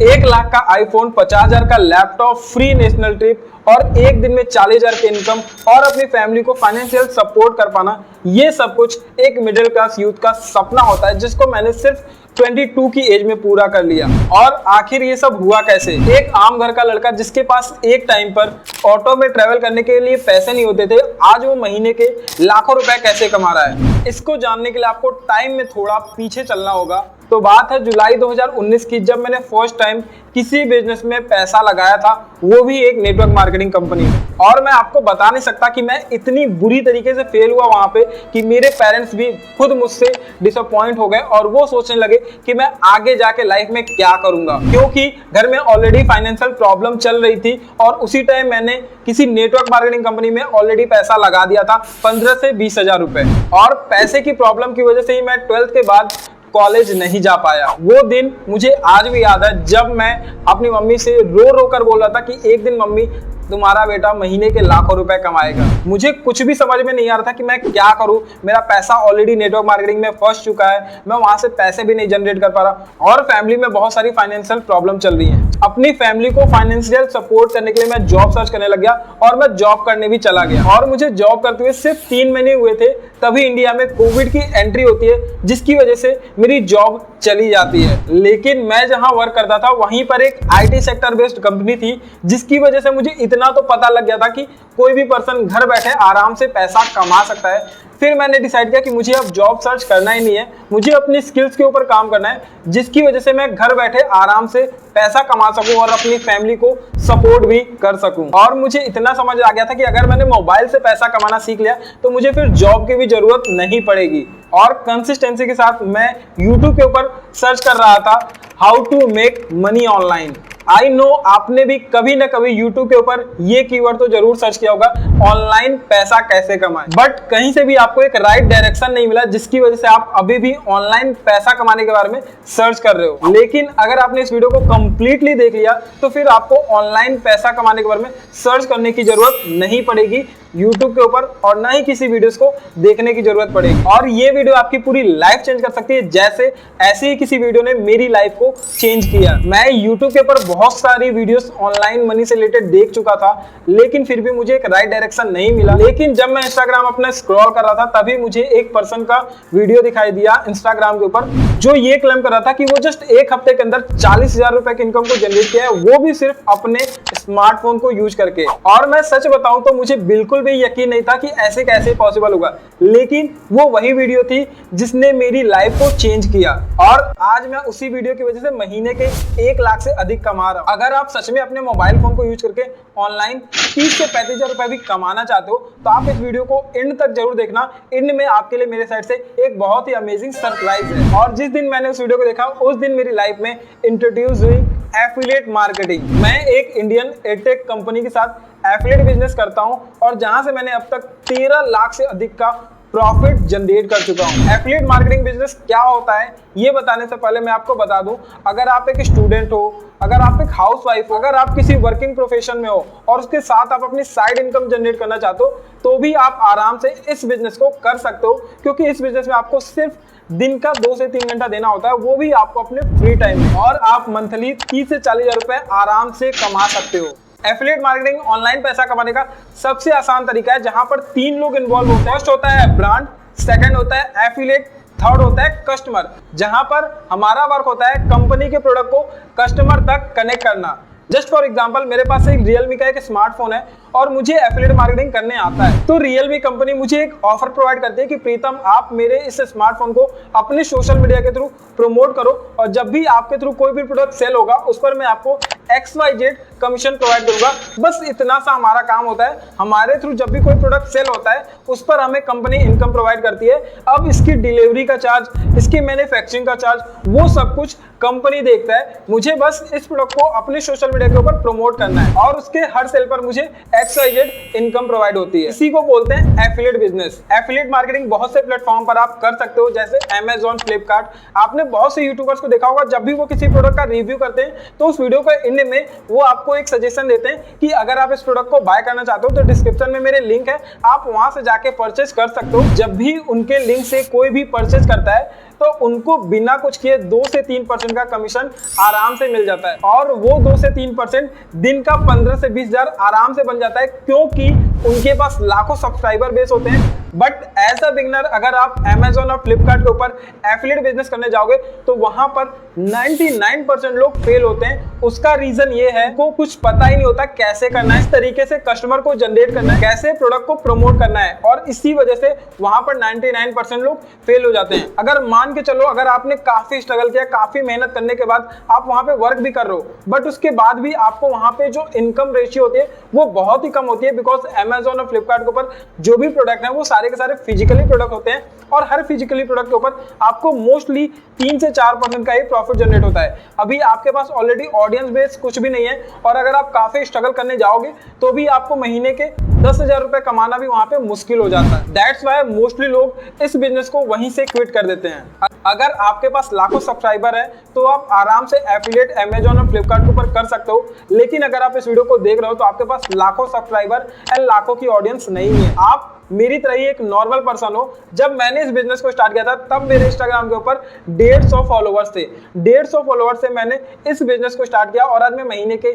1 लाख का आईफोन, 50,000 का laptop, free national trip और एक दिन में 40,000 की इनकम और अपनी फैमिली को फाइनेंशियल सपोर्ट कर पाना, ये सब कुछ एक मिडिल क्लास यूथ का सपना होता है, जिसको मैंने सिर्फ 22 की एज में पूरा कर लिया। और आखिर ये सब हुआ कैसे? एक आम घर का लड़का जिसके पास एक टाइम पर ऑटो में ट्रेवल करने के लिए पैसे नहीं होते थे, आज वो महीने के लाखों रुपए कैसे कमा रहा है? इसको जानने के लिए आपको टाइम में थोड़ा पीछे चलना होगा। तो बात है जुलाई 2019 की, जब मैंने फर्स्ट टाइम किसी बिजनेस में पैसा लगाया था, वो भी एक नेटवर्क मार्केटिंग कंपनी में। और मैं आपको बता नहीं सकता कि मैं इतनी बुरी तरीके से फेल हुआ वहां पे कि मेरे पेरेंट्स भी खुद मुझसे डिसअपॉइंट हो गए और वो सोचने लगे कि मैं आगे जाके लाइफ में क्या करूंगा, क्योंकि घर में ऑलरेडी फाइनेंशियल प्रॉब्लम चल रही थी। और उसी टाइम मैंने किसी नेटवर्क मार्केटिंग कंपनी में ऑलरेडी पैसा लगा दिया था, 15 से 20,000 रुपए। और पैसे की प्रॉब्लम की वजह से ही मैं 12th के बाद कॉलेज नहीं जा पाया। वो दिन मुझे आज भी याद है, जब मैं अपनी मम्मी से रो रो कर बोल रहा था कि एक दिन मम्मी तुम्हारा बेटा महीने के लाखों रुपए कमाएगा। मुझे कुछ भी समझ में नहीं आ रहा था कि मैं क्या करूं। मेरा पैसा ऑलरेडी नेटवर्क मार्केटिंग में फंस चुका है, मैं वहां से पैसे भी नहीं जनरेट कर पा रहा और फैमिली में बहुत सारी फाइनेंशियल प्रॉब्लम चल रही है। अपनी फैमिली को फाइनेंशियल सपोर्ट करने के लिए मैं जॉब सर्च करने लग गया और मैं जॉब करने भी चला गया। और मुझे जॉब करते हुए सिर्फ 3 महीने हुए थे, तभी इंडिया में कोविड की एंट्री होती है, जिसकी वजह से मेरी जॉब चली जाती है। लेकिन मैं जहां वर्क करता था वहीं पर एक आईटी सेक्टर बेस्ड कंपनी थी, जिसकी वजह से मुझे इतना तो पता लग गया था कि कोई भी पर्सन घर बैठे आराम से पैसा कमा सकता है। फिर मैंने डिसाइड किया कि मुझे अब जॉब सर्च करना ही नहीं है, मुझे अपनी स्किल्स के ऊपर काम करना है, जिसकी वजह से मैं घर बैठे आराम से पैसा कमा सकूं और अपनी फैमिली को सपोर्ट भी कर सकूं। और मुझे इतना समझ आ गया था कि अगर मैंने मोबाइल से पैसा कमाना सीख लिया तो मुझे फिर जॉब की भी जरूरत नहीं पड़ेगी। और कंसिस्टेंसी के साथ मैं YouTube के ऊपर सर्च कर रहा था how to make money online. I know आपने भी कभी ना कभी YouTube के ऊपर ये कीवर्ड तो जरूर सर्च किया होगा, ऑनलाइन पैसा कैसे कमाएं। बट कहीं से भी आपको एक राइट डायरेक्शन नहीं मिला, जिसकी वजह से आप अभी भी ऑनलाइन पैसा कमाने के बारे में सर्च कर रहे हो। लेकिन अगर आपने इस वीडियो को कंप्लीटली देख लिया तो फिर आपको ऑनलाइन पैसा कमाने के बारे में सर्च करने की जरूरत नहीं पड़ेगी YouTube के ऊपर, और ना ही किसी वीडियोस को देखने की जरूरत पड़ेगी। और ये वीडियो आपकी पूरी लाइफ चेंज कर सकती है, जैसे ऐसे ही किसी वीडियो ने मेरी लाइफ को चेंज किया। मैं YouTube के ऊपर बहुत सारी वीडियोस ऑनलाइन मनी से रिलेटेड देख चुका था, लेकिन फिर भी मुझे एक राइट डायरेक्शन नहीं मिला। लेकिन जब मैं इंस्टाग्राम अपना स्क्रॉल कर रहा था, तभी मुझे एक पर्सन का वीडियो दिखाई दिया इंस्टाग्राम के ऊपर, जो ये क्लेम कर रहा था कि वो जस्ट एक हफ्ते के अंदर 40,000 रुपए की इनकम को जनरेट किया है, वो भी सिर्फ अपने स्मार्टफोन को यूज करके। और मैं सच बताऊं तो मुझे बिल्कुल भी यकीन नहीं था कि ऐसे कैसे पॉसिबल होगा, लेकिन वो वही वीडियो थी जिसने मेरी लाइफ को चेंज किया। और आज मैं उसी वीडियो की वजह से महीने के 1 लाख से अधिक कमा रहा हूं। अगर आप सच में अपने मोबाइल फोन को यूज करके ऑनलाइन 30 से 35,000 रुपए भी कमाना चाहते हो तो आप इस वीडियो को एंड तक जरूर देखना। एंड में आपके लिए मेरे साइड से एक बहुत ही अमेजिंग सरप्राइज है। और जिस दिन मैंने उस वीडियो को देखा, उस दिन मेरी लाइफ में इंट्रोड्यूस हुई एफिलिएट मार्केटिंग। मैं एक इंडियन एडटेक कंपनी के साथ एफिलिएट बिजनेस करता हूं और जहां से मैंने अब तक 13 लाख से अधिक का प्रॉफिट जनरेट कर चुका हूं। एफिलिएट मार्केटिंग बिजनेस क्या होता है ये बताने से पहले मैं आपको बता दूं, अगर आप एक स्टूडेंट हो, अगर आप एक हाउसवाइफ हो, अगर आप किसी वर्किंग प्रोफेशन में हो और उसके साथ आप अपनी साइड इनकम जनरेट करना चाहते हो, तो भी आप आराम से इस बिजनेस को कर सकते हो, क्योंकि इस बिजनेस में आपको सिर्फ दिन का 2 से 3 घंटा देना होता है, वो भी आपको अपने फ्री टाइम में, और आप मंथली 30 से 40,000 रुपए आराम से कमा सकते हो। एफिलिएट मार्केटिंग ऑनलाइन पैसा कमाने का सबसे आसान तरीका है, जहां पर 3 लोग इन्वॉल्व होते हैं। फर्स्ट होता है ब्रांड, सेकंड होता है एफिलिएट, थर्ड होता है कस्टमर, जहां पर हमारा वर्क होता है कंपनी के प्रोडक्ट को कस्टमर तक कनेक्ट करना। जस्ट फॉर एग्जांपल, मेरे पास एक रियलमी का एक स्मार्टफोन है और मुझे एफिलिएट मार्केटिंग करने आता है, तो रियलमी कंपनी मुझे एक ऑफर प्रोवाइड करती है कि प्रीतम आप मेरे इस स्मार्टफोन को अपने सोशल मीडिया के थ्रू प्रमोट करो, और जब भी आपके थ्रू कोई भी प्रोडक्ट सेल होगा उस पर मैं आपको XYZ कमीशन प्रोवाइड करूंगा। बस इतना सा हमारा काम होता है। हमारे थ्रू जब भी कोई प्रोडक्ट सेल होता है उस पर हमें कंपनी इनकम प्रोवाइड करती है। अब इसकी डिलीवरी का चार्ज, इसकी मैन्युफैक्चरिंग का चार्ज, वो सब कुछ कंपनी देखता है। मुझे बस इस प्रोडक्ट को अपने सोशल मीडिया के ऊपर प्रमोट करना है और उसके हर सेल पर मुझे XYZ इनकम प्रोवाइड होती है। इसी को बोलते हैं एफिलिएट बिजनेस। एफिलिएट मार्केटिंग बहुत से प्लेटफॉर्म पर आप कर सकते हो, जैसे Amazon, फ्लिपकार्ट। आपने बहुत से यूट्यूबर्स को देखा होगा, जब भी वो किसी प्रोडक्ट का रिव्यू करते हैं तो उस वीडियो के एंड में वो आपको एक सजेशन देते हैं कि अगर आप इस प्रोडक्ट को बाय करना चाहते हो तो डिस्क्रिप्शन में मेरे लिंक है, आप वहां से जाके परचेज कर सकते हो। जब भी उनके लिंक से कोई भी परचेज करता है तो उनको बिना कुछ किए 2 से 3% का कमीशन आराम से मिल जाता है, और वो 2 से 3% दिन का 15 से 20 हजार आराम से बन जाता है, क्योंकि उनके पास लाखों सब्सक्राइबर बेस होते हैं। बट एज अ बिगनर अगर आप Amazon और फ्लिपकार्ट के ऊपर एफिलिएट बिजनेस करने जाओगे तो वहां पर 99% लोग फेल होते हैं। उसका रीजन ये है को कुछ पता ही नहीं होता कैसे करना है, इस तरीके से कस्टमर को जनरेट करना है, कैसे प्रोडक्ट को प्रमोट करना है, और इसी वजह से वहां पर 99% लोग फेल हो जाते हैं। अगर मान के चलो अगर आपने काफी स्ट्रगल किया, काफी मेहनत करने के बाद आप वहां पे वर्क भी कर रहे हो, बट उसके बाद भी आपको वहां पे जो इनकम रेशियो होती है वो बहुत ही कम होती है, बिकॉज Amazon और फ्लिपकार्ट के ऊपर जो भी प्रोडक्ट है वो सारे के सारे फिजिकली प्रोडक्ट होते हैं, और हर फिजिकली प्रोडक्ट के ऊपर आपको मोस्टली 3 से 4% का ही प्रॉफिट जनरेट होता है। अभी आपके पास ऑलरेडी ऑडियंस बेस कुछ भी नहीं है, और अगर आप काफी स्ट्रगल करने जाओगे तो भी आपको महीने के 10,000 रुपए कमाना भी वहां पे मुश्किल हो जाता है। दैट्स वाई मोस्टली लोग इस बिजनेस को वहीं से क्विट कर देते हैं। अगर आपके पास लाखों सब्सक्राइबर है तो आप आराम से एफिलिएट Amazon और फ्लिपकार्ट के ऊपर कर सकते हो, लेकिन अगर आप इस वीडियो को देख रहे हो तो आपके पास लाखों सब्सक्राइबर एंड लाखों की ऑडियंस नहीं है, आप मेरी तरह ही एक नॉर्मल पर्सन हो। जब मैंने इस बिजनेस को स्टार्ट किया था तब मेरे इंस्टाग्राम के ऊपर 150 फॉलोवर्स थे। 150 फॉलोवर्स से मैंने इस बिजनेस को स्टार्ट किया, और आज मैं महीने के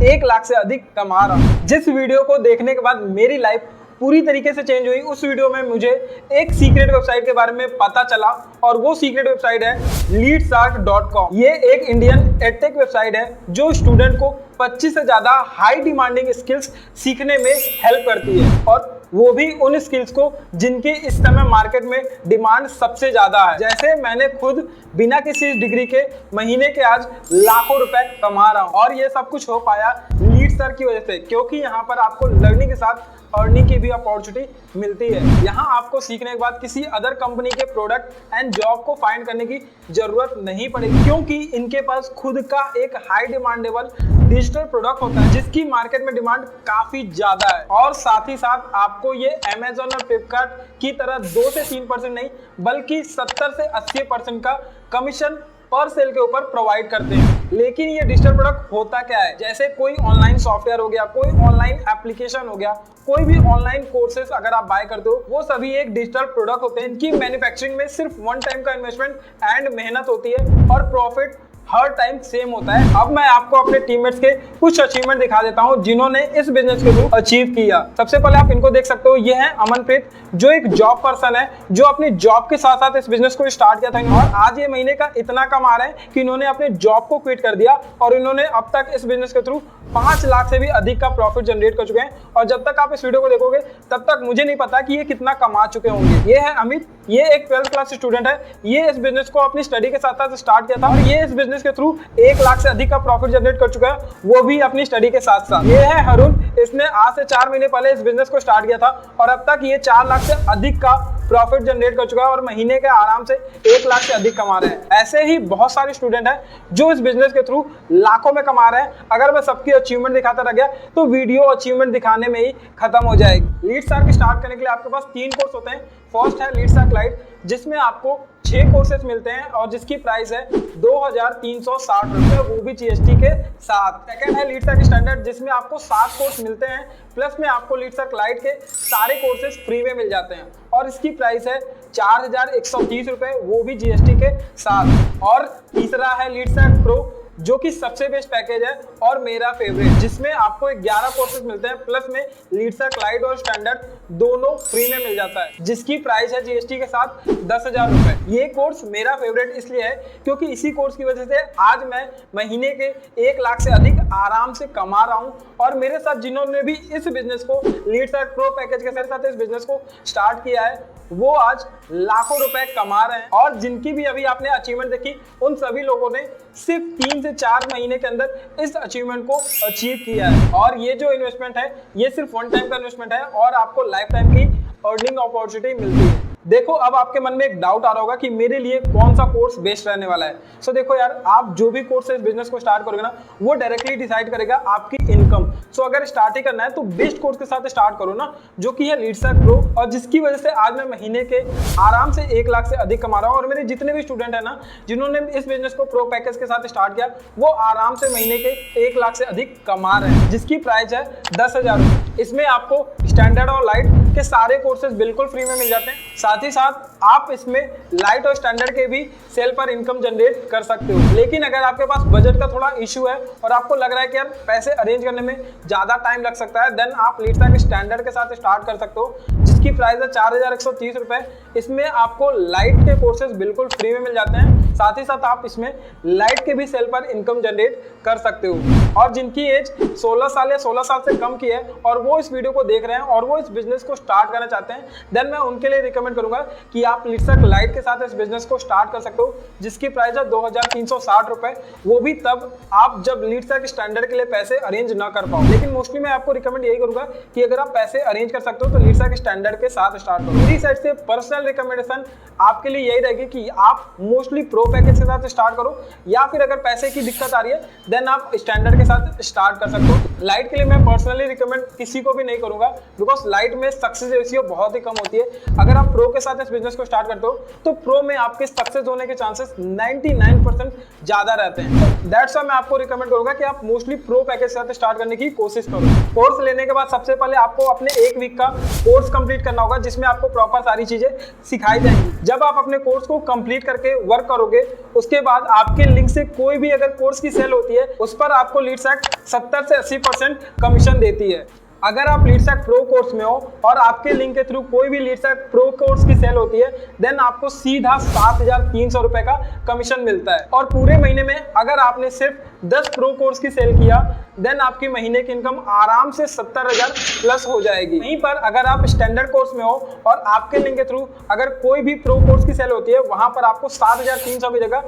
1 लाख से अधिक कमा रहा हूं। जिस वीडियो को देखने के बाद मेरी लाइफ पूरी तरीके से चेंज हुई, उस वीडियो में मुझे एक सीक्रेट वेबसाइट के बारे में पता चला, और वो सीक्रेट वेबसाइट है leadshark.com। ये एक इंडियन एडटेक वेबसाइट है जो स्टूडेंट को 25 से ज्यादा हाई डिमांडिंग स्किल्स सीखने में हेल्प करती है, और वो भी उन स्किल्स को जिनकी इस समय मार्केट में डिमांड सबसे ज्यादा है। जैसे मैंने खुद बिना किसी डिग्री के महीने के आज लाखों रुपए कमा रहा हूँ, और ये सब कुछ हो पाया लीडसर्क की वजह से, क्योंकि यहाँ पर आपको लर्निंग के साथ अर्निंग की भी अपॉर्चुनिटी मिलती है। यहाँ आपको सीखने के बाद किसी अदर कंपनी के प्रोडक्ट एंड जॉब को फाइंड करने की जरूरत नहीं पड़ेगी, क्योंकि इनके पास खुद का एक हाई डिमांडेबल डिजिटल प्रोडक्ट होता है जिसकी मार्केट में डिमांड काफी ज्यादा है। और साथ ही साथ आपको ये Amazon और फ्लिपकार्ट की तरह 2 से 3% नहीं बल्कि 70 से 80% का कमीशन पर सेल के ऊपर प्रोवाइड करते हैं। लेकिन ये डिजिटल प्रोडक्ट होता क्या है, जैसे कोई ऑनलाइन सॉफ्टवेयर हो गया, कोई ऑनलाइन एप्लीकेशन हो गया, कोई भी ऑनलाइन कोर्सेज अगर आप बाय करते हो, वो सभी एक डिजिटल प्रोडक्ट होते हैं। इनकी मैन्युफैक्चरिंग में सिर्फ 1 टाइम का इन्वेस्टमेंट एंड मेहनत होती है, और प्रॉफिट हर टाइम सेम होता है। अब मैं आपको अपने टीममेट्स के कुछ अचीवमेंट दिखा देता हूं जिन्होंने इस बिजनेस के थ्रू अचीव किया। सबसे पहले आप इनको देख सकते हो, ये है अमनप्रीत, जो एक जॉब पर्सन है, जो अपनी जॉब के साथ साथ इस बिजनेस को स्टार्ट किया था, और आज ये महीने का इतना कमा रहे हैं कि इन्होंने अपने जॉब को क्विट कर दिया, और इन्होंने अब तक इस बिजनेस के थ्रू 5 लाख से भी अधिक का प्रॉफिट जनरेट कर चुके हैं। और जब तक आप इस वीडियो को देखोगे तब तक मुझे नहीं पता कि ये कितना कमा चुके होंगे। ये है अमित, ये एक 12th क्लास स्टूडेंट है। ये इस बिजनेस को अपनी स्टडी के साथ साथ स्टार्ट किया था, और ये इस बिजनेस के थ्रू 1 लाख से अधिक का प्रॉफिट जनरेट कर चुका है, वो भी अपनी स्टडी के साथ साथ। ये है हरुण, इसने आज से 4 महीने पहले इस बिजनेस को स्टार्ट किया था, और अब तक ये 4 लाख से अधिक का प्रॉफिट जनरेट कर चुका है, और महीने के आराम से 1 लाख से अधिक कमा रहे हैं। ऐसे ही बहुत सारे स्टूडेंट हैं जो इस बिजनेस के थ्रू लाखों में कमा रहे हैं। अगर मैं सबकी अचीवमेंट दिखाता रह गया तो वीडियो अचीवमेंट दिखाने में ही खत्म हो जाएगी। लीडसर्क स्टार्ट करने के लिए आपके पास 3 कोर्स होते हैं। फर्स्ट है लीडसर्क लाइट, जिसमें आपको 6 कोर्सेज मिलते हैं, और जिसकी प्राइस है 2,360 रुपए, वो भी GST के साथ। सेकंड है लीडसर्क स्टैंडर्ड, जिसमें आपको 7 कोर्स मिलते हैं, प्लस में आपको लीडसर्क लाइट के सारे कोर्सेज फ्री में मिल जाते हैं, और इसकी प्राइस है 4,130 रुपए, वो भी GST के साथ। और तीसरा है लीडसर्क प्रो, जो कि सबसे बेस्ट पैकेज है और मेरा फेवरेट, जिसमें आपको 11 कोर्सेज मिलते हैं, प्लस में लीडसर्क लाइट और स्टैंडर्ड दोनों फ्री में मिल जाता है, जिसकी प्राइस है GST के साथ 10,000 रुपए। ये कोर्स मेरा फेवरेट इसलिए है क्योंकि इसी कोर्स की वजह से आज मैं महीने के 1 लाख से अधिक आराम से कमा रहा हूं, और मेरे साथ जिन्होंने भी इस बिजनेस को लीडसर्क प्रो पैकेज के साथ इस बिजनेस को स्टार्ट किया है, वो आज लाखों रुपए कमा रहे हैं। और जिनकी भी अभी आपने अचीवमेंट देखी, उन सभी लोगों ने सिर्फ 3 से 4 महीने के अंदर इस अचीवमेंट को अचीव किया है। और ये जो इन्वेस्टमेंट है, ये सिर्फ 1 टाइम का इन्वेस्टमेंट है, और आपको लाइफ टाइम की अर्निंग अपॉर्चुनिटी मिलती है। देखो, अब आपके मन में एक डाउट आ रहा होगा कि मेरे लिए कौन सा कोर्स बेस्ट रहने वाला है। सो देखो यार, आप जो भी कोर्स से इस बिजनेस को स्टार्ट करोगे ना, वो डायरेक्टली डिसाइड करेगा आपकी इनकम। सो अगर स्टार्ट ही करना है तो बेस्ट कोर्स के साथ स्टार्ट करो ना, जो कि है लीडसर्क प्रो, और जिसकी वजह से आज मैं महीने के आराम से 1 लाख से अधिक कमा रहा हूँ। और मेरे जितने भी स्टूडेंट है ना, जिन्होंने इस बिजनेस को प्रो पैकेज के साथ स्टार्ट किया, वो आराम से महीने के 1 लाख से अधिक कमा रहे हैं, जिसकी प्राइस है 10,000 रुपए। इसमें आपको स्टैंडर्ड और लाइट के सारे कोर्सेज बिल्कुल फ्री में मिल जाते हैं। साथ ही साथ आप इसमें लाइट और स्टैंडर्ड के भी सेल पर इनकम जनरेट कर सकते हो। लेकिन अगर आपके पास बजट का थोड़ा इशू है और आपको लग रहा है कि यार पैसे अरेंज करने में ज़्यादा टाइम लग सकता है, देन आप लीडस्टैक स्टैंडर्ड के साथ स्टार्ट कर सकते हो, जिसकी प्राइस है 4130 रुपये। इसमें आपको लाइट के कोर्सेज बिल्कुल फ्री में मिल जाते हैं। साथ ही साथ आप इसमें लाइट के भी सेल पर इनकम जनरेट कर सकते हो। और जिनकी एज 16 साल या 16 साल से कम की है और वो इस वीडियो को देख रहे हैं और वो इस बिजनेस को स्टार्ट करना चाहते हैं, देन मैं उनके लिए रिकमेंड करूंगा कि आप लीडस्टैक लाइट के साथ इस बिजनेस को स्टार्ट कर सकते हो, जिसकी प्राइस है 2360 रुपये। वो भी तब आप जब लीडस्टैक स्टैंडर्ड के लिए पैसे अरेंज ना कर पाओ। लेकिन मोस्टली मैं आपको रिकमेंड यही करूंगा कि अगर आप पैसे अरेंज कर सकते हो तो लीडस्टैक स्टैंडर्ड के साथ स्टार्ट करो। मेरी साइड से पर्सनल रिकमेंडेशन आपके लिए यही रहेगी कि आप मोस्टली प्रो पैकेज के साथ स्टार्ट करो, या फिर अगर पैसे की दिक्कत आ रही है देन आप स्टैंडर्ड के साथ स्टार्ट कर सकते हो। लाइट के लिए मैं पर्सनली रिकमेंड किसी को भी नहीं करूंगा, बिकॉज लाइट में सक्सेस रेशियो बहुत ही कम होती है। अगर आप प्रो के साथ इस बिजनेस को स्टार्ट करते हो तो प्रो में आपके सक्सेस होने के चांसेस 99% ज्यादा रहते हैं। दैट्स व्हाई मैं आपको रिकमेंड करूंगा कि आप मोस्टली प्रो पैकेज के साथ स्टार्ट करने की कोशिश करो। कोर्स लेने के बाद सबसे पहले आपको अपने 1 वीक का कोर्स कंप्लीट करना होगा, जिसमें आपको प्रॉपर सारी चीजें सिखाई जाएंगी। जब आप अपने कोर्स को कंप्लीट करके वर्क करोगे, उसके बाद आपके लिंक से कोई भी अगर कोर्स की सेल होती है उस पर आपको लीडस्टैक 70 से 80% कमीशन देती है। अगर आप लीडस्टैक प्रो कोर्स में हो और आपके लिंक के थ्रू कोई भी लीडस्टैक प्रो कोर्स की सेल होती है, देन आपको सीधा 7300 रुपए का कमीशन मिलता है। और पूरे महीने में अगर आपने सिर्फ 10 प्रो कोर्स की सेल किया, देन आपकी महीने की इनकम आराम से 70,000 प्लस हो जाएगी। वहीं पर अगर आप स्टैंडर्ड कोर्स में हो और आपके लिंक के थ्रू अगर कोई भी प्रो कोर्स की सेल होती है, वहां पर आपको 7300 की जगह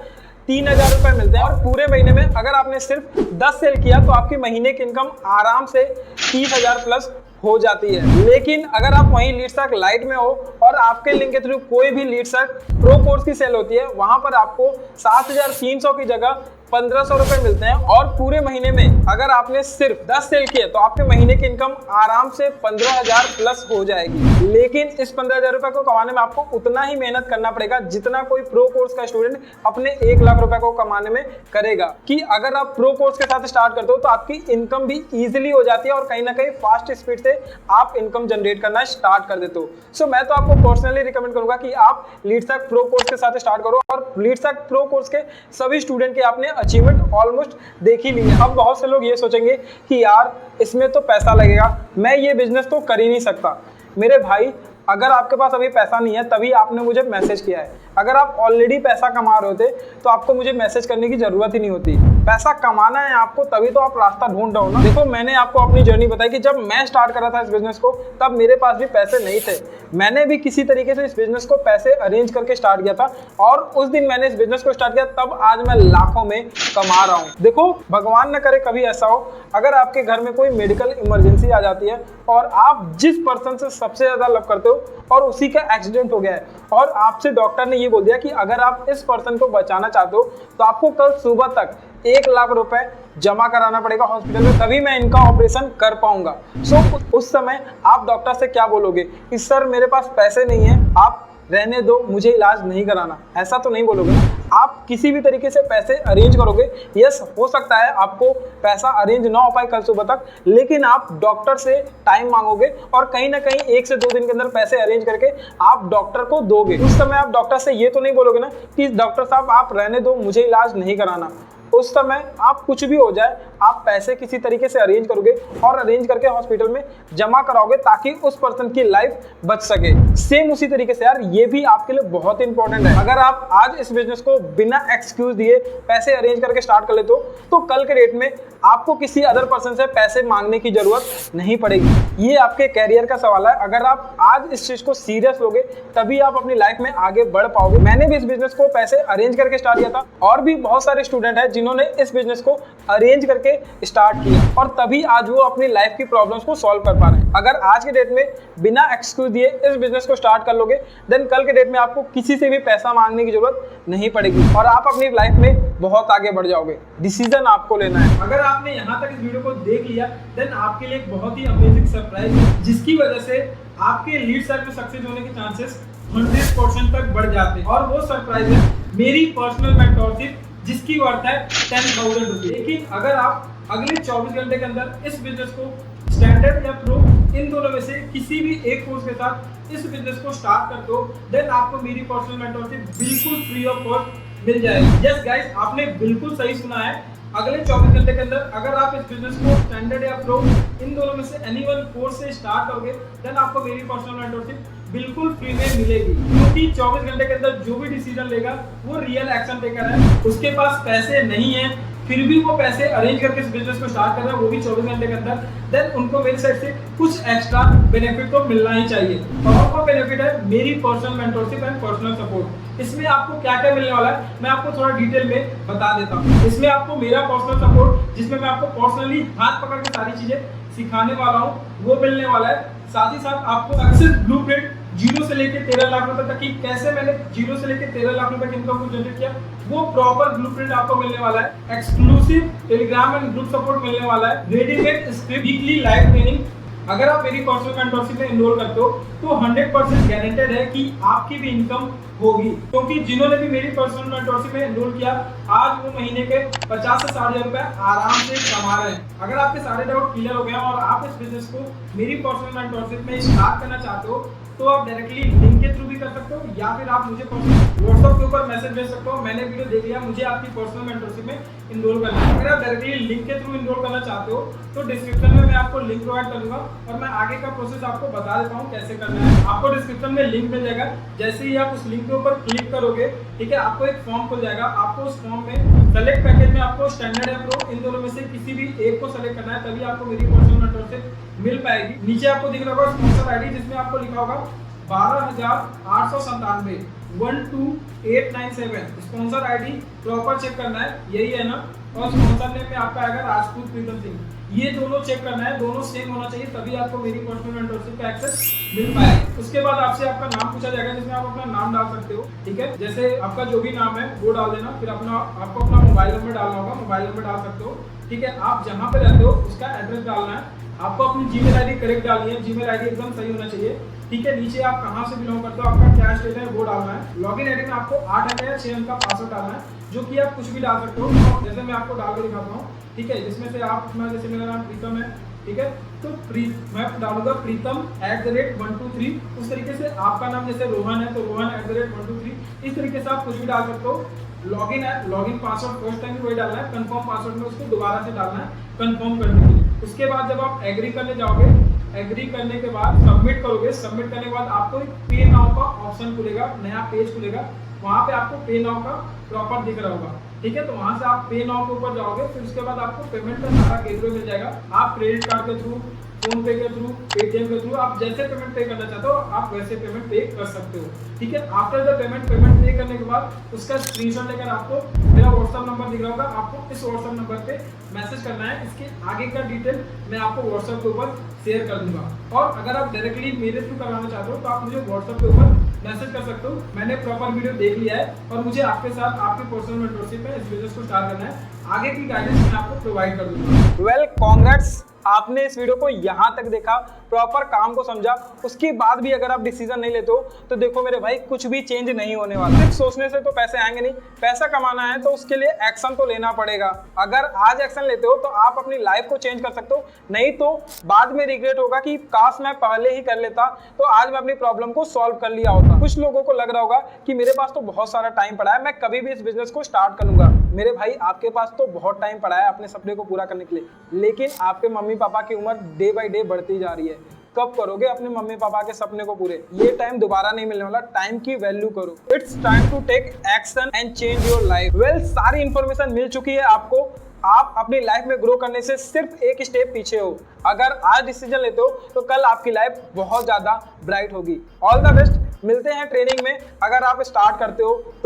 3000 रुपए मिलते हैं। और पूरे महीने में अगर आपने सिर्फ 10 सेल किया तो आपकी महीने की इनकम आराम से 30,000 प्लस हो जाती है। लेकिन अगर आप वहीं लीडस्टैक लाइट में हो और आपके लिंक के थ्रू कोई भी लीडस्टैक प्रो कोर्स की सेल होती है, वहां पर आपको 7300 की जगह 1500 रुपए मिलते हैं। और पूरे महीने में अगर आपने सिर्फ 10 सेल किए तो आपके महीने की इनकम आराम से 15,000 प्लस हो जाएगी। लेकिन इस 15,000 रुपए को कमाने में आपको उतना ही मेहनत करना पड़ेगा जितना कोई प्रो कोर्स का स्टूडेंट अपने 1 लाख रुपए को कमाने में करेगा। कि अगर आप प्रो कोर्स के साथ स्टार्ट करते हो तो आपकी इनकम भी इजीली हो जाती है और कहीं ना कहीं फास्ट स्पीड से आप इनकम जनरेट करना स्टार्ट कर देते हो। सो मैं तो आपको पर्सनली रिकमेंड करूंगा कि आप लीडस्टैक प्रो कोर्स के साथ स्टार्ट करो। और लीडस्टैक प्रो कोर्स के सभी स्टूडेंट के आपने अचीवमेंट ऑलमोस्ट देख ही ली है। अब बहुत से लोग ये सोचेंगे कि यार इसमें तो पैसा लगेगा, मैं ये बिजनेस तो कर ही नहीं सकता। मेरे भाई, अगर आपके पास अभी पैसा नहीं है तभी आपने मुझे मैसेज किया है। अगर आप ऑलरेडी पैसा कमा रहे होते तो आपको मुझे मैसेज करने की जरूरत ही नहीं होती। पैसा कमाना है आपको, तभी तो आप रास्ता ढूंढ रहे हो ना। देखो, मैंने आपको अपनी जर्नी बताई कि जब मैं स्टार्ट कर रहा था इस बिजनेस को, तब मेरे पास भी पैसे नहीं थे। मैंने भी किसी तरीके से इस बिजनेस को पैसे अरेंज करके स्टार्ट किया था और उस दिन मैंने इस बिजनेस को स्टार्ट किया, तब आज मैं लाखों में कमा रहा हूँ। देखो, भगवान न करे कभी ऐसा हो, अगर आपके घर में कोई मेडिकल इमरजेंसी आ जाती है और आप जिस पर्सन से सबसे ज्यादा लव करते हो और उसी का एक्सीडेंट हो गया है और आपसे डॉक्टर ने ये बोल दिया कि अगर आप इस पर्सन को बचाना चाहते हो तो आपको कल सुबह तक 1 लाख रुपए जमा कराना पड़ेगा हॉस्पिटल में, तभी मैं इनका ऑपरेशन कर पाऊंगा। सो उस समय आप डॉक्टर से क्या बोलोगे कि सर मेरे पास पैसे नहीं है, आप रहने दो, मुझे इलाज नहीं कराना, ऐसा तो नहीं बोलोगे ना। आप किसी भी तरीके से पैसे अरेंज करोगे। यस, हो सकता है आपको पैसा अरेंज ना हो पाए कल सुबह तक, लेकिन आप डॉक्टर से टाइम मांगोगे और कहीं ना कहीं 1 से 2 दिन के अंदर पैसे अरेंज करके आप डॉक्टर को दोगे। उस समय आप डॉक्टर से ये तो नहीं बोलोगे ना कि डॉक्टर साहब आप रहने दो, मुझे इलाज नहीं कराना। उस समय आप कुछ भी हो जाए, आप पैसे किसी तरीके से अरेंज करोगे और अरेंज करके हॉस्पिटल में जमा कराओगे ताकि उस पर्सन की लाइफ बच सके। सेम उसी तरीके से यार, ये भी आपके लिए बहुत इंपॉर्टेंट है। अगर आप आज इस बिजनेस को बिना एक्सक्यूज दिए पैसे अरेंज करके स्टार्ट कर लेते हो तो कल के डेट में आपको किसी अदर पर्सन से पैसे मांगने की जरूरत नहीं पड़ेगी। ये आपके कैरियर का सवाल है। अगर आप आज इस चीज को सीरियस लोगे तभी आप अपनी लाइफ में आगे बढ़ पाओगे। मैंने भी इस बिजनेस को पैसे अरेंज करके स्टार्ट किया था और भी बहुत सारे स्टूडेंट हैं जिन्होंने इस बिजनेस को अरेंज करके स्टार्ट किया और तभी आज वो अपनी लाइफ की प्रॉब्लम्स को सॉल्व कर पा रहे हैं। अगर आज के डेट में बिना एक्सक्यूज दिए इस बिजनेस को स्टार्ट कर लोगे, देन कल के डेट में आपको किसी से भी पैसा मांगने की जरूरत नहीं पड़ेगी और आप अपनी लाइफ में बहुत आगे बढ़ जाओगे। डिसीजन आपको लेना है। अगर आपने यहाँ तक इस वीडियो को देख लिया, देन आपके लिए एक बहुत ही अमेजिंग सरप्राइज है, जिसकी वजह से आपके लीडस्टैक में सक्सेस होने के चांसेस 100% तक बढ़ जाते हैं। और वो सरप्राइज है मेरी पर्सनल मेंटोरशिप, जिसकी वर्थ है 10,000 रुपये। लेकिन अगर आप अगले 24 घंटे के अंदर इस बिजनेस को स्टैंडर्ड या प्रो इन दोनों में से किसी भी एक कोर्स के साथ इस बिजनेस को स्टार्ट करते हो, देन आपको मेरी पर्सनल मेंटरशिप बिल्कुल फ्री ऑफ कॉस्ट मिल जाएगी। यस गाइस, आपने बिल्कुल सही सुना है। अगले 24 घंटे के अंदर अगर आप इस बिजनेस को स्टैंडर्ड या प्रो इन दोनों में से एनी वन कोर्स से स्टार्ट करोगे, देन आपको मेरी पर्सनल मेंटरशिप बिल्कुल फ्री में मिलेगी। क्योंकि 24 घंटे के अंदर जो भी डिसीजन लेगा वो रियल एक्शन टेकर है। उसके पास पैसे नहीं है फिर भी वो पैसे अरेंज करके इस बिजनेस को स्टार्ट कर रहा है, वो भी 24 घंटे के अंदर, देन उनको मेरी साइड से कुछ एक्स्ट्रा बेनिफिट तो मिलना ही चाहिए। और वो बेनिफिट है मेरी personal mentorship and personal support. इसमें आपको क्या क्या मिलने वाला है मैं आपको थोड़ा डिटेल में बता देता हूँ। इसमें आपको मेरा पर्सनल सपोर्ट, जिसमें मैं आपको पर्सनली हाथ पकड़ के सारी चीजें सिखाने वाला हूँ, वो मिलने वाला है। साथ ही साथ आपको सक्सेस ब्लूप्रिंट 0 से लेकर 13 लाख रुपए तक की, कैसे मैंने 0 से लेकर 13 लाख रुपए की इनकम को जनरेट किया, वो प्रॉपर ब्लूप्रिंट आपको मिलने वाला है। Exclusive Telegram and group support मिलने वाला है। Readymade script, weekly live training. अगर आप मेरी पर्सनल मेंटरशिप में एनरोल करते हो तो 100% गारंटेड है कि आपकी भी इनकम होगी। क्योंकि जिन्होंने भी मेरी पर्सनल मेंटरशिप में एनरोल किया, आज वो महीने के 50 से 60 हजार रुपए आराम से कमा रहे हैं। अगर आपके सारे डाउट क्लियर हो गए और आप इस बिजनेस को मेरी पर्सनल मेंटरशिप में स्टार्ट करना चाहते हो, तो आप डायरेक्टली लिंक के थ्रू भी कर सकते हो, या फिर आप मुझे व्हाट्सएप के ऊपर मैसेज भेज सकते हो, मैंने वीडियो देख लिया, मुझे आपकी पर्सनल मेंटरशिप में इनरोल करना है। अगर आप डायरेक्टली लिंक के थ्रू इनरोल करना चाहते हो तो डिस्क्रिप्शन में मैं आपको लिंक प्रोवाइड कर दूंगा और मैं आगे का प्रोसेस आपको बता देता हूँ कैसे करना है। आपको डिस्क्रिप्शन में लिंक मिल जाएगा, जैसे ही आप उस लिंक के ऊपर क्लिक करोगे, ठीक है, आपको एक फॉर्म खुल जाएगा। आपको उस फॉर्म में सेलेक्ट पैकेज में आपको स्टैंडर्ड या प्रो इन दोनों में से किसी भी एक को सेलेक्ट करना है, तभी आपको मेरी पर्सनल मेंटरशिप मिल पाएगी। नीचे आपको दिख रहा होगा स्पॉन्सर आईडी, जिसमें आपको लिखा होगा 12,897 12897। स्पॉन्सर आईडी प्रॉपर चेक करना है, यही है ना। और स्पॉन्सर नेम में आपका आएगा राजपूत प्रीतम सिंह। ये दोनों चेक करना है, दोनों सेम होना चाहिए, तभी आपको मेरी पर्सनल मेंटरशिप का एक्सेस मिल पाएगा। उसके बाद आपसे आपका नाम पूछा जाएगा, जिसमें आप अपना नाम डाल सकते हो, ठीक है। जैसे आपका जो भी नाम है वो डाल देना, फिर आपको अपना मोबाइल नंबर डालना होगा, मोबाइल नंबर डाल सकते हो, ठीक है। आप जहाँ पे रहते हो उसका एड्रेस डालना है। आपको अपनी जीमेल आईडी करेक्ट डालनी है, जीमेल आईडी एकदम सही होना चाहिए, ठीक है। नीचे आप कहाँ से बिलोंग करते हो, आपका क्या स्टेट है वो डालना है। लॉगिन आईडी में आपको 8 अंक या 6 अंक का पासवर्ड डालना है, जो कि आप कुछ भी डाल सकते हो। जैसे मैं आपको डाल के दिखाता हूँ, ठीक है, जिसमें से आप अपना, जैसे मेरा नाम प्रीतम है, ठीक है, तो मैं डालूंगा प्रीतम @123। उस तरीके से आपका नाम जैसे रोहन है तो रोहन @123। इस तरीके से आप कुछ भी डाल सकते हो। लॉगिन है, लॉगिन पासवर्ड फर्स्ट टाइम वही डालना है, कंफर्म पासवर्ड में उसको दोबारा से डालना है कंफर्म करने के लिए। उसके बाद जब आप एग्री करने जाओगे, एग्री करने के बाद सबमिट करोगे, सबमिट करने के बाद आपको एक पे नाउ का ऑप्शन खुलेगा, नया पेज खुलेगा, वहां पे आपको पे नाउ का प्रॉपर दिख रहा होगा, ठीक है। तो वहां से आप पे नाउ के ऊपर जाओगे, फिर उसके बाद आपको पेमेंट का सारा गेटवे मिल जाएगा। आप क्रेडिट कार्ड के थ्रू, फोन पे के थ्रू, पेटीएम के थ्रू, आप जैसे पेमेंट पे करना चाहते हो आप वैसे पेमेंट पे कर सकते हो, ठीक है। आफ्टर द पेमेंट पे करने के बाद उसका स्क्रीनशॉट लेकर आपको मेरा व्हाट्सएप नंबर दिख रहा होगा, आपको इस व्हाट्सएप नंबर पे मैसेज करना है। इसके आगे का डिटेल मैं आपको व्हाट्सएप के ऊपर शेयर कर दूंगा। और अगर आप डायरेक्टली मेरे थ्रू करवाना चाहते हो तो आप मुझे व्हाट्सएप के ऊपर मैसेज कर सकते हो। मैंने प्रॉपर वीडियो देख लिया है और मुझे आपके साथ आपकी पर्सनल मेंटरशिप में इस बिजनेस को स्टार्ट करना है। आगे की गाइडेंस मैं आपको प्रोवाइड कर दूंगा। वेल कांग्रेट्स, आपने इस वीडियो को यहाँ तक देखा, प्रॉपर काम को समझा, उसके बाद भी अगर आप डिसीजन नहीं लेते हो तो देखो मेरे भाई, कुछ भी चेंज नहीं होने वाला। सिर्फ सोचने से तो पैसे आएंगे नहीं, पैसा कमाना है तो उसके लिए एक्शन तो लेना पड़ेगा। अगर आज एक्शन लेते हो तो आप अपनी लाइफ को चेंज कर सकते हो, नहीं तो बाद में रिग्रेट होगा कि काश मैं पहले ही कर लेता तो आज मैं अपनी प्रॉब्लम को सॉल्व कर लिया होता। कुछ लोगों को लग रहा होगा कि मेरे पास तो बहुत सारा टाइम पड़ा है, मैं कभी भी इस बिजनेस को स्टार्ट करूंगा। मेरे भाई, आपके पास तो बहुत टाइम पड़ा है अपने सपने को पूरा करने के लिए, लेकिन आपके मम्मी पापा की उम्र डे बाय डे बढ़ती जा रही है। कब करोगे अपने मम्मी पापा के सपने को पूरे? ये टाइम दोबारा नहीं मिलने वाला, टाइम की वैल्यू करो। It's time to take action and change your life. Well, सारी इंफॉर्मेशन मिल चुकी है आपको। आप अपनी लाइफ में ग्रो करने से सिर्फ एक स्टेप पीछे हो। अगर आज डिसीजन लेते हो तो कल आपकी लाइफ बहुत ज्यादा ब्राइट होगी। ऑल द बेस्ट, मिलते हैं ट्रेनिंग में। अगर आप स्टार्ट करते हो तो